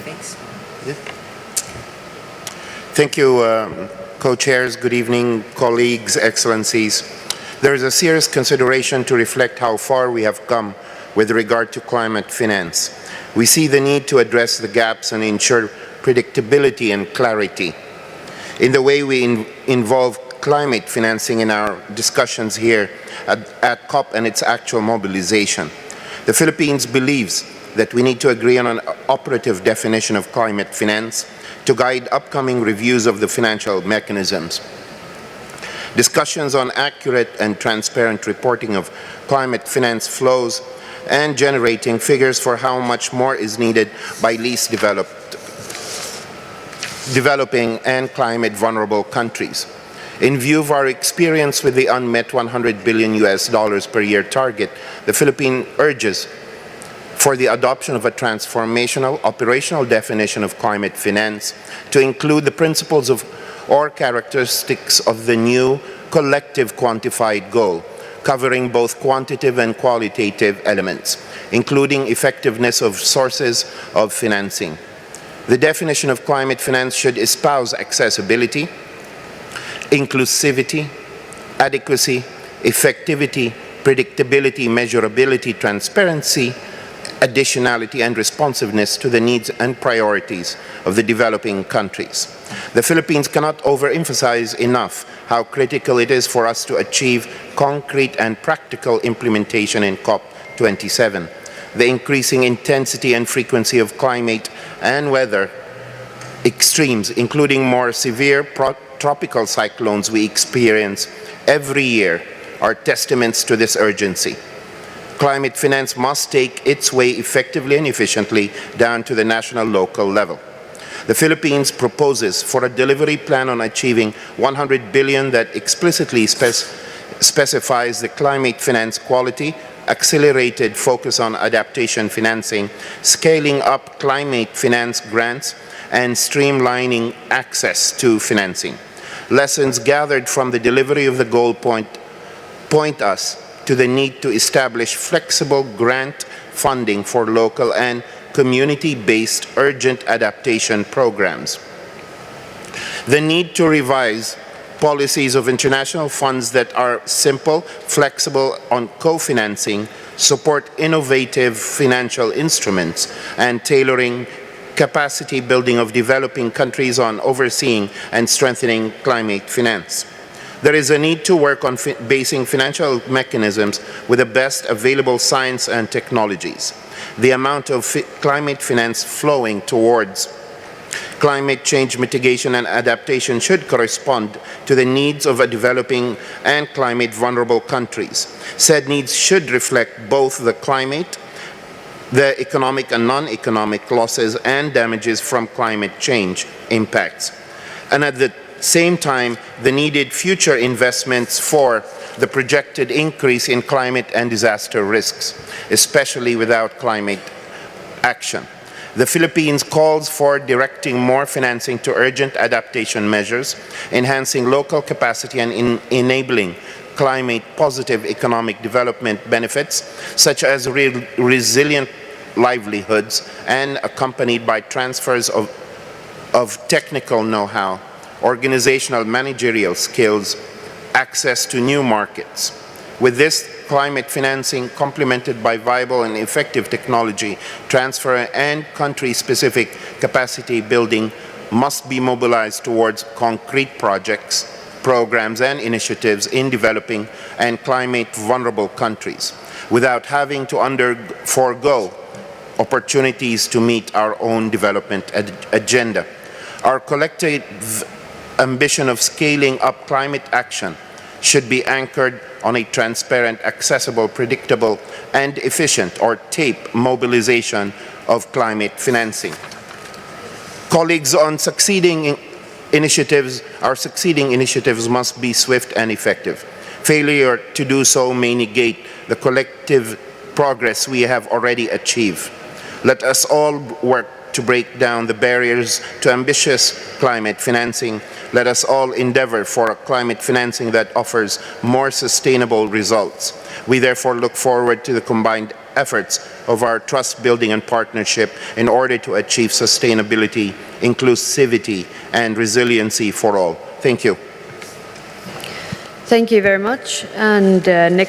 Thanks. Thank you, co-chairs. Good evening, colleagues, excellencies. There is a serious consideration to reflect how far we have come with regard to climate finance. We see the need to address the gaps and ensure predictability and clarity in the way we involve climate financing in our discussions here at COP and its actual mobilization. The Philippines believes that we need to agree on an operative definition of climate finance to guide upcoming reviews of the financial mechanisms. Discussions on accurate and transparent reporting of climate finance flows and generating figures for how much more is needed by least developing and climate vulnerable countries. In view of our experience with the unmet $100 billion per year target, the Philippines urges for the adoption of a transformational operational definition of climate finance to include the principles of or characteristics of the new collective quantified goal, covering both quantitative and qualitative elements, including effectiveness of sources of financing. The definition of climate finance should espouse accessibility, inclusivity, adequacy, effectivity, predictability, measurability, transparency, additionality, and responsiveness to the needs and priorities of the developing countries. The Philippines cannot overemphasize enough how critical it is for us to achieve concrete and practical implementation in COP27. The increasing intensity and frequency of climate and weather extremes, including more severe tropical cyclones we experience every year, are testaments to this urgency. Climate finance must take its way effectively and efficiently down to the national local level. The Philippines proposes for a delivery plan on achieving $100 billion that explicitly specifies the climate finance quality, accelerated focus on adaptation financing, scaling up climate finance grants, and streamlining access to financing. Lessons gathered from the delivery of the goal point us to the need to establish flexible grant funding for local and community-based urgent adaptation programs. The need to revise policies of international funds that are simple, flexible on co-financing, support innovative financial instruments, and tailoring capacity building of developing countries on overseeing and strengthening climate finance. There is a need to work on basing financial mechanisms with the best available science and technologies. The amount of climate finance flowing towards climate change mitigation and adaptation should correspond to the needs of a developing and climate vulnerable countries. Said needs should reflect both the climate, the economic and non-economic losses and damages from climate change impacts, and at the same time, the needed future investments for the projected increase in climate and disaster risks, especially without climate action. The Philippines calls for directing more financing to urgent adaptation measures, enhancing local capacity and enabling climate-positive economic development benefits, such as resilient livelihoods, and accompanied by transfers of technical know-how, organizational managerial skills, access to new markets. With this, climate financing complemented by viable and effective technology transfer and country-specific capacity building must be mobilized towards concrete projects, programs, and initiatives in developing and climate-vulnerable countries without having to forego opportunities to meet our own development agenda. Our collective ambition of scaling up climate action should be anchored on a transparent, accessible, predictable, and efficient or TAPE mobilization of climate financing. Colleagues, on succeeding initiatives must be swift and effective. Failure to do so may negate the collective progress we have already achieved. Let us all work to break down the barriers to ambitious climate financing. Let us all endeavor for a climate financing that offers more sustainable results. We therefore look forward to the combined efforts of our trust building and partnership in order to achieve sustainability, inclusivity, and resiliency for all. Thank you. Thank you very much. And next